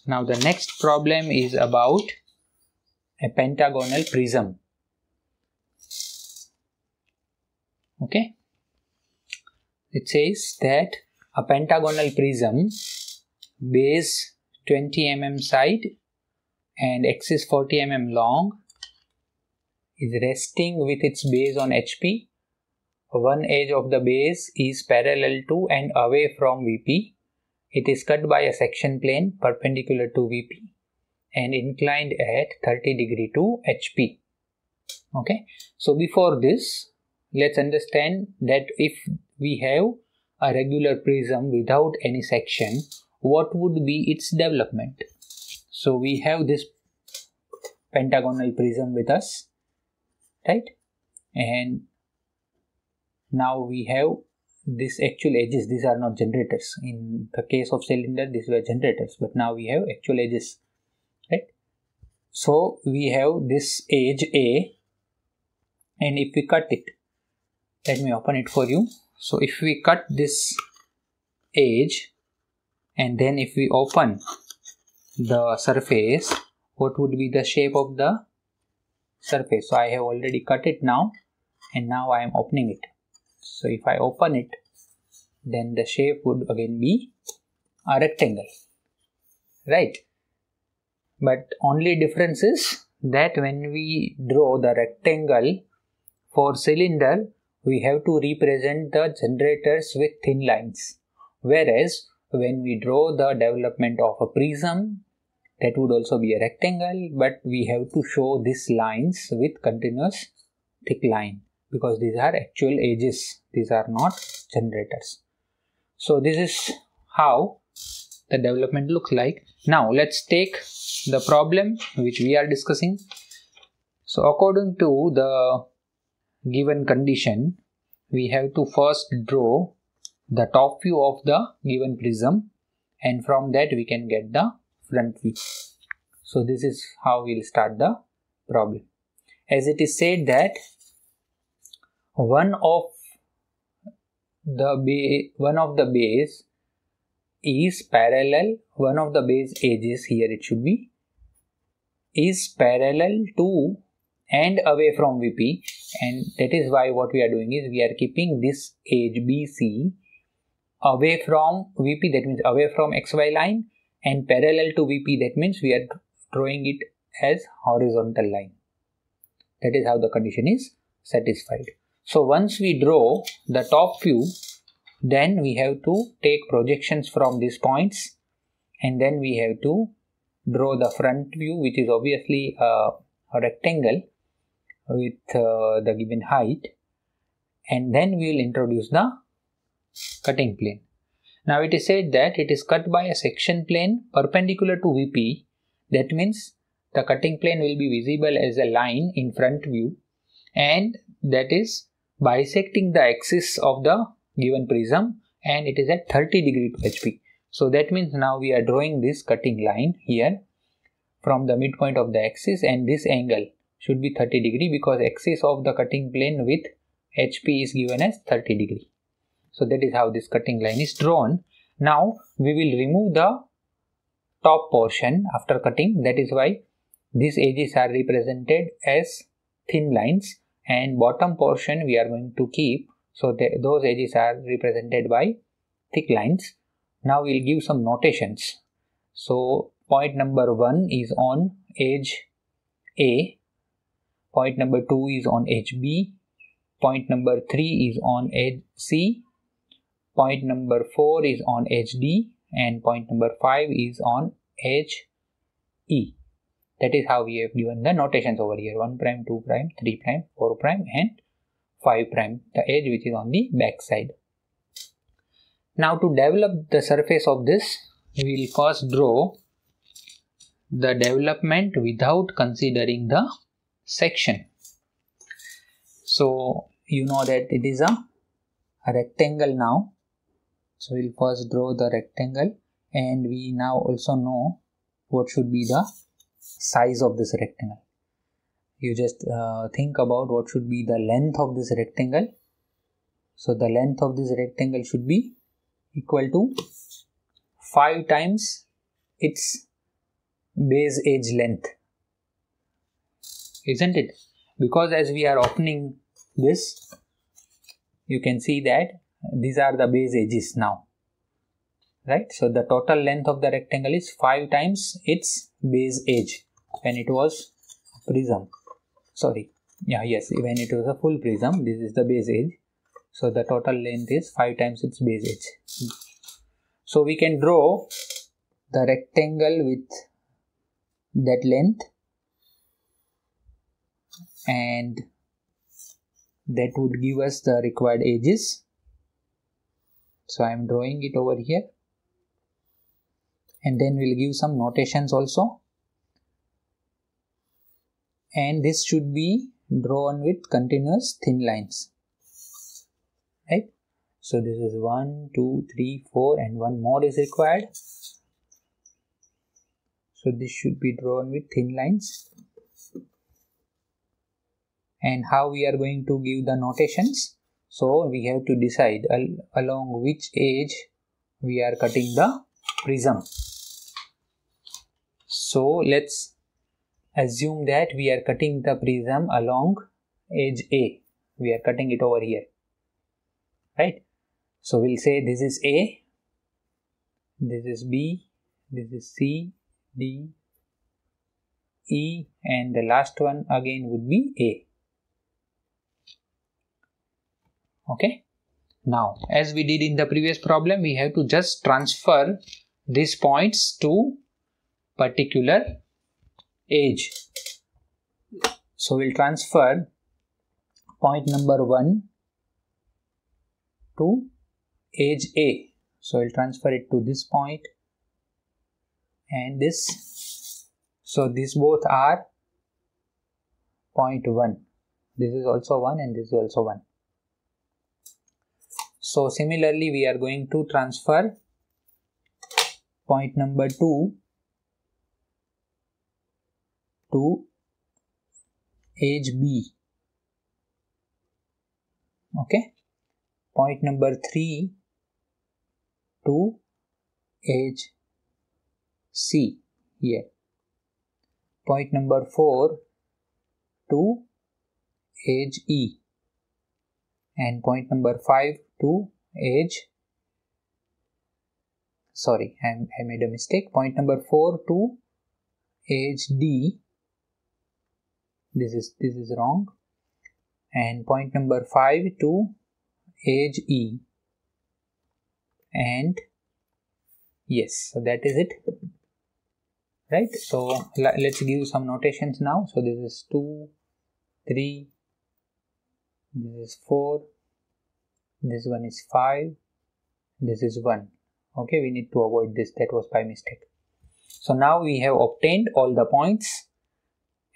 Now the next problem is about a pentagonal prism. Okay, it says that a pentagonal prism, base 20 mm side and axis 40 mm long, is resting with its base on HP. One edge of the base is parallel to and away from VP. It is cut by a section plane perpendicular to VP and inclined at 30 degree to HP. Okay, so before this, let's understand that if we have a regular prism without any section, what would be its development? So we have this pentagonal prism with us, right? And now we have this actual edges. These are not generators. In the case of cylinder, these were generators, but now we have actual edges, right? So we have this edge A, and if we cut it, let me open it for you. So if we cut this edge and then if we open the surface, what would be the shape of the surface? So I have already cut it now, and now I am opening it. So if I open it, then the shape would again be a rectangle, right? But only difference is that when we draw the rectangle for cylinder, we have to represent the generators with thin lines. Whereas when we draw the development of a prism, that would also be a rectangle, but we have to show these lines with continuous thick line, because these are actual edges, these are not generators. So this is how the development looks like. Now let's take the problem which we are discussing. So according to the given condition, we have to first draw the top view of the given prism, and from that we can get the front view. So this is how we'll start the problem. As it is said that one of the base is parallel, one of the base edges, here it should be, is parallel to and away from VP, and that is why what we are doing is we are keeping this edge BC away from VP, that means away from XY line, and parallel to VP, that means we are drawing it as horizontal line. That is how the condition is satisfied. So once we draw the top view, then we have to take projections from these points, and then we have to draw the front view, which is obviously a rectangle with the given height, and then we will introduce the cutting plane. Now it is said that it is cut by a section plane perpendicular to VP. That means the cutting plane will be visible as a line in front view, and that is bisecting the axis of the given prism, and it is at 30 degree to HP. So that means now we are drawing this cutting line here from the midpoint of the axis, and this angle should be 30 degree because axis of the cutting plane with HP is given as 30 degree. So that is how this cutting line is drawn. Now we will remove the top portion after cutting. That is why these edges are represented as thin lines, and bottom portion we are going to keep. So those edges are represented by thick lines. Now we will give some notations. So point number 1 is on edge A. Point number 2 is on edge B. Point number 3 is on edge C. Point number 4 is on edge D, and point number 5 is on edge E. That is how we have given the notations over here: 1 prime, 2 prime, 3 prime, 4 prime, and 5 prime, the edge which is on the back side. Now to develop the surface of this, we will first draw the development without considering the section. So you know that it is a rectangle now. So we will first draw the rectangle, and we now also know what should be the size of this rectangle. You just think about what should be the length of this rectangle. So the length of this rectangle should be equal to 5 times its base edge length, isn't it? Because as we are opening this, you can see that these are the base edges now, right? So the total length of the rectangle is 5 times its base edge when it was a prism. Sorry, yes, when it was a full prism, this is the base edge. So the total length is 5 times its base edge. So we can draw the rectangle with that length, and that would give us the required edges. So I am drawing it over here, and then we'll give some notations also, and this should be drawn with continuous thin lines, right? So this is 1, 2, 3, 4, and one more is required. So this should be drawn with thin lines. And how we are going to give the notations? So we have to decide along which edge we are cutting the prism. So let's assume that we are cutting the prism along edge A. We are cutting it over here, right? So we'll say this is A, this is B, this is C, D, E, and the last one again would be A. Okay. Now, as we did in the previous problem, we have to just transfer these points to particular edge. So we'll transfer point number 1 to edge A. So we'll transfer it to this point and this. So these both are point 1. This is also 1 and this is also 1. So similarly, we are going to transfer point number 2 to edge B. Okay. Point number 3 to edge C here. Point number 4 to edge E. And point number 5 to edge, sorry, I made a mistake. Point number 4 to edge D. This is wrong. And point number 5 to edge E. And yes, so that is it, right? So let's give some notations now. So this is 2, 3, this is 4, this one is 5, this is 1. Okay, we need to avoid this, that was by mistake. So now we have obtained all the points,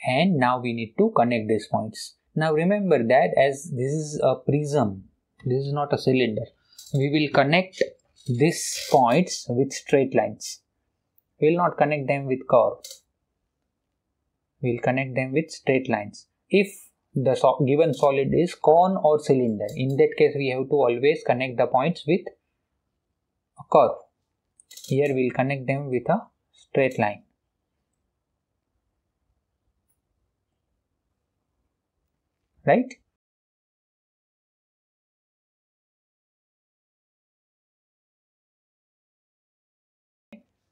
and now we need to connect these points. Now remember that as this is a prism, this is not a cylinder, we will connect these points with straight lines. We will not connect them with curve. We will connect them with straight lines. If the given solid is cone or cylinder, in that case we have to always connect the points with a curve. Here we will connect them with a straight line. Right?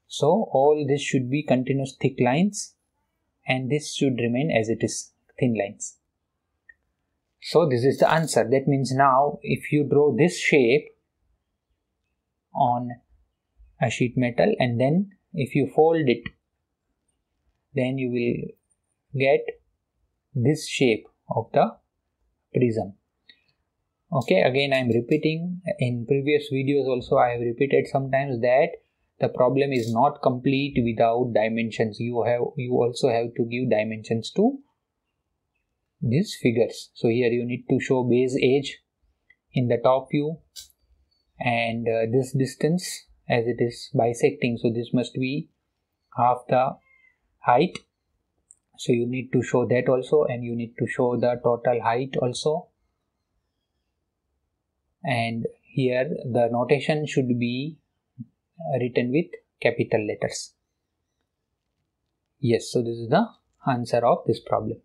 So all this should be continuous thick lines, and this should remain as it is, thin lines. So this is the answer. That means now if you draw this shape on a sheet metal and then if you fold it, then you will get this shape of the prism. Okay, again I am repeating, in previous videos also I have repeated sometimes that the problem is not complete without dimensions. You also have to give dimensions to these figures. So here you need to show base edge in the top view, and this distance as it is bisecting, so this must be half the height. So you need to show that also, and you need to show the total height also. And here the notation should be written with capital letters. Yes, so this is the answer of this problem.